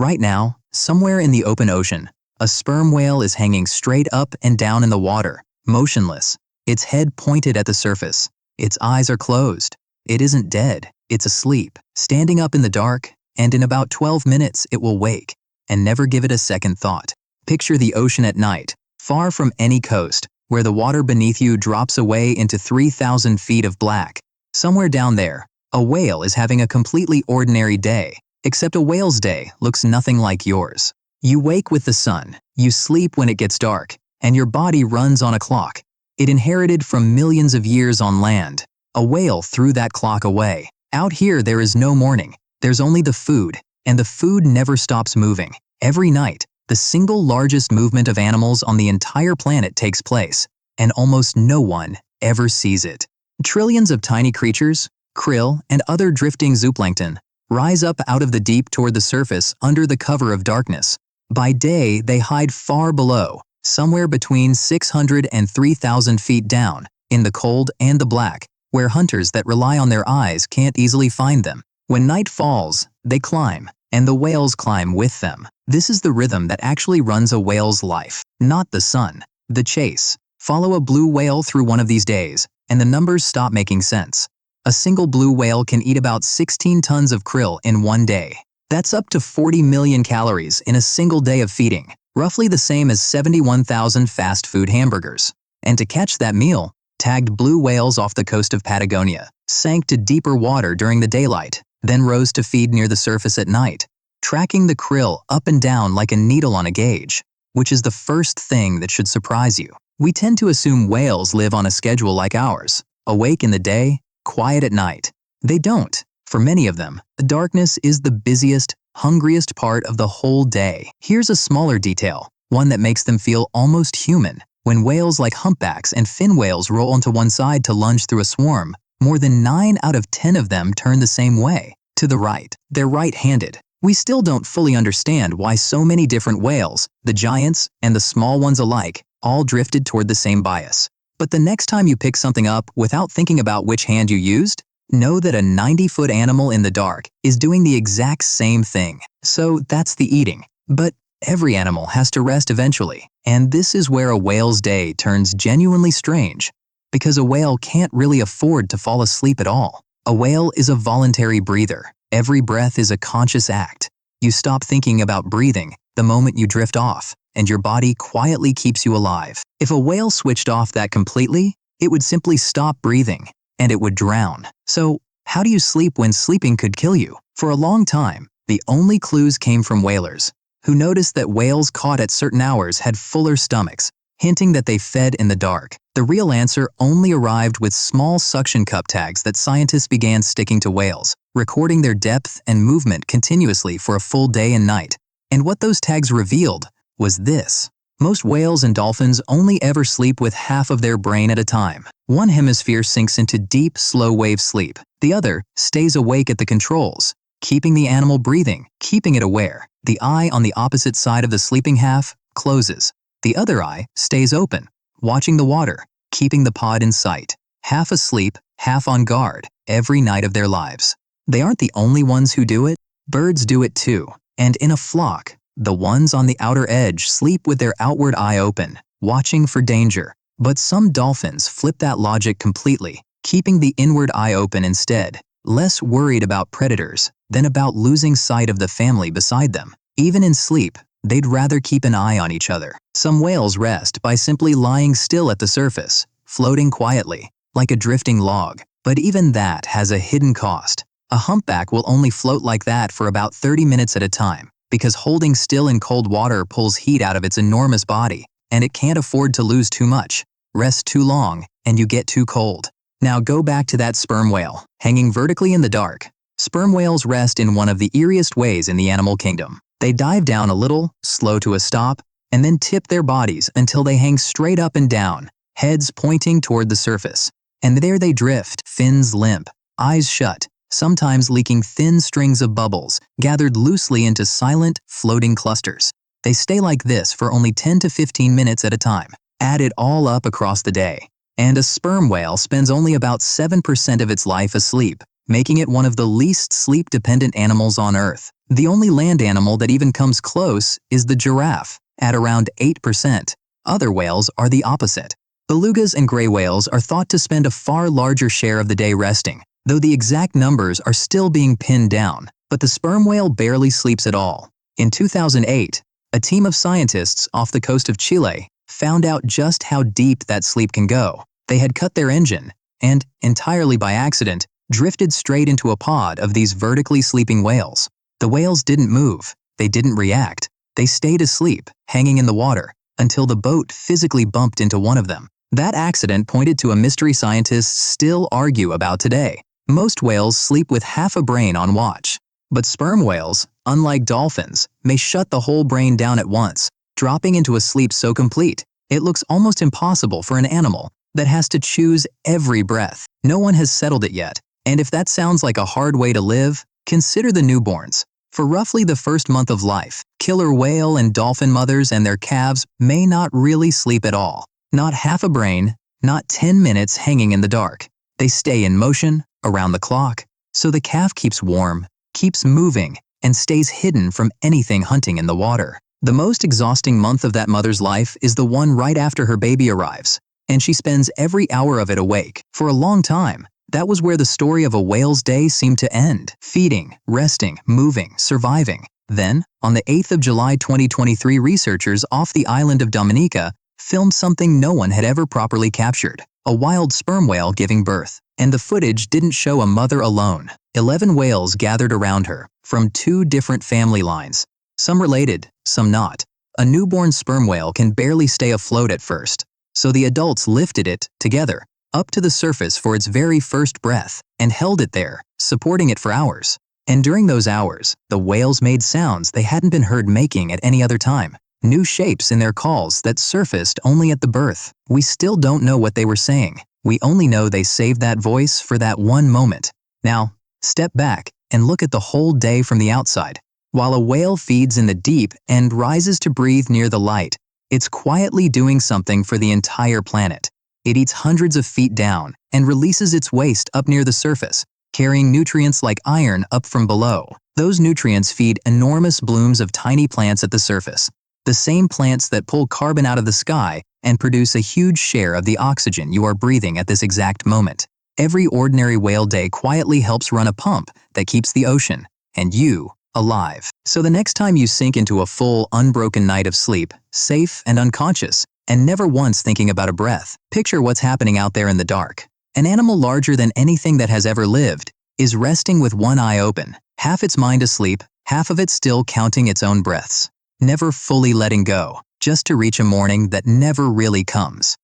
Right now, somewhere in the open ocean, a sperm whale is hanging straight up and down in the water, motionless, its head pointed at the surface. Its eyes are closed. It isn't dead, it's asleep, standing up in the dark, and in about 12 minutes it will wake, and never give it a second thought. Picture the ocean at night, far from any coast, where the water beneath you drops away into 3,000 feet of black. Somewhere down there, a whale is having a completely ordinary day, except a whale's day looks nothing like yours. You wake with the sun, you sleep when it gets dark, and your body runs on a clock. It inherited from millions of years on land. A whale threw that clock away. Out here there is no morning, there's only the food, and the food never stops moving. Every night, the single largest movement of animals on the entire planet takes place, and almost no one ever sees it. Trillions of tiny creatures, krill, and other drifting zooplankton rise up out of the deep toward the surface under the cover of darkness. By day, they hide far below, somewhere between 600 and 3,000 feet down, in the cold and the black, where hunters that rely on their eyes can't easily find them. When night falls, they climb, and the whales climb with them. This is the rhythm that actually runs a whale's life, not the sun. The chase. Follow a blue whale through one of these days, and the numbers stop making sense. A single blue whale can eat about 16 tons of krill in one day. That's up to 40 million calories in a single day of feeding, roughly the same as 71,000 fast food hamburgers. And to catch that meal, tagged blue whales off the coast of Patagonia sank to deeper water during the daylight, then rose to feed near the surface at night, tracking the krill up and down like a needle on a gauge, which is the first thing that should surprise you. We tend to assume whales live on a schedule like ours, awake in the day, quiet at night. They don't. For many of them, the darkness is the busiest, hungriest part of the whole day. Here's a smaller detail, one that makes them feel almost human. When whales like humpbacks and fin whales roll onto one side to lunge through a swarm, more than 9 out of 10 of them turn the same way, to the right. They're right-handed. We still don't fully understand why so many different whales, the giants and the small ones alike, all drifted toward the same bias. But the next time you pick something up without thinking about which hand you used, know that a 90-foot animal in the dark is doing the exact same thing. So that's the eating. But every animal has to rest eventually. And this is where a whale's day turns genuinely strange, because a whale can't really afford to fall asleep at all. A whale is a voluntary breather. Every breath is a conscious act. You stop thinking about breathing the moment you drift off, and your body quietly keeps you alive. If a whale switched off that completely, it would simply stop breathing, and it would drown. So, how do you sleep when sleeping could kill you? For a long time, the only clues came from whalers, who noticed that whales caught at certain hours had fuller stomachs, hinting that they fed in the dark. The real answer only arrived with small suction cup tags that scientists began sticking to whales, recording their depth and movement continuously for a full day and night. And what those tags revealed was this. Most whales and dolphins only ever sleep with half of their brain at a time. One hemisphere sinks into deep, slow-wave sleep. The other stays awake at the controls, keeping the animal breathing, keeping it aware. The eye on the opposite side of the sleeping half closes. The other eye stays open, watching the water, keeping the pod in sight. Half asleep, half on guard, every night of their lives. They aren't the only ones who do it. Birds do it too. And in a flock, the ones on the outer edge sleep with their outward eye open, watching for danger. But some dolphins flip that logic completely, keeping the inward eye open instead, less worried about predators than about losing sight of the family beside them. Even in sleep, they'd rather keep an eye on each other. Some whales rest by simply lying still at the surface, floating quietly, like a drifting log. But even that has a hidden cost. A humpback will only float like that for about 30 minutes at a time, because holding still in cold water pulls heat out of its enormous body, and it can't afford to lose too much. Rest too long, and you get too cold. Now go back to that sperm whale, hanging vertically in the dark. Sperm whales rest in one of the eeriest ways in the animal kingdom. They dive down a little, slow to a stop, and then tip their bodies until they hang straight up and down, heads pointing toward the surface. And there they drift, fins limp, eyes shut, sometimes leaking thin strings of bubbles, gathered loosely into silent, floating clusters. They stay like this for only 10 to 15 minutes at a time. Add it all up across the day, and a sperm whale spends only about 7% of its life asleep, making it one of the least sleep-dependent animals on Earth. The only land animal that even comes close is the giraffe, at around 8%. Other whales are the opposite. Belugas and gray whales are thought to spend a far larger share of the day resting, though the exact numbers are still being pinned down. But the sperm whale barely sleeps at all. In 2008, a team of scientists off the coast of Chile found out just how deep that sleep can go. They had cut their engine and, entirely by accident, drifted straight into a pod of these vertically sleeping whales. The whales didn't move, they didn't react, they stayed asleep, hanging in the water, until the boat physically bumped into one of them. That accident pointed to a mystery scientists still argue about today. Most whales sleep with half a brain on watch. But sperm whales, unlike dolphins, may shut the whole brain down at once, dropping into a sleep so complete, it looks almost impossible for an animal that has to choose every breath. No one has settled it yet, and if that sounds like a hard way to live, consider the newborns. For roughly the first month of life, killer whale and dolphin mothers and their calves may not really sleep at all. Not half a brain, not 10 minutes hanging in the dark. They stay in motion, around the clock, so the calf keeps warm, keeps moving, and stays hidden from anything hunting in the water. The most exhausting month of that mother's life is the one right after her baby arrives, and she spends every hour of it awake. For a long time, that was where the story of a whale's day seemed to end. Feeding, resting, moving, surviving. Then, on the 8th of July 2023, researchers off the island of Dominica filmed something no one had ever properly captured. A wild sperm whale giving birth. And the footage didn't show a mother alone. 11 whales gathered around her, from 2 different family lines. Some related, some not. A newborn sperm whale can barely stay afloat at first, so the adults lifted it, together, up to the surface for its very first breath, and held it there, supporting it for hours. And during those hours, the whales made sounds they hadn't been heard making at any other time. New shapes in their calls that surfaced only at the birth. We still don't know what they were saying. We only know they saved that voice for that one moment. Now, step back and look at the whole day from the outside. While a whale feeds in the deep and rises to breathe near the light, it's quietly doing something for the entire planet. It eats hundreds of feet down and releases its waste up near the surface, carrying nutrients like iron up from below. Those nutrients feed enormous blooms of tiny plants at the surface, the same plants that pull carbon out of the sky and produce a huge share of the oxygen you are breathing at this exact moment. Every ordinary whale day quietly helps run a pump that keeps the ocean, and you, alive. So the next time you sink into a full, unbroken night of sleep, safe and unconscious, and never once thinking about a breath, picture what's happening out there in the dark. An animal larger than anything that has ever lived is resting with one eye open, half its mind asleep, half of it still counting its own breaths. Never fully letting go, just to reach a morning that never really comes.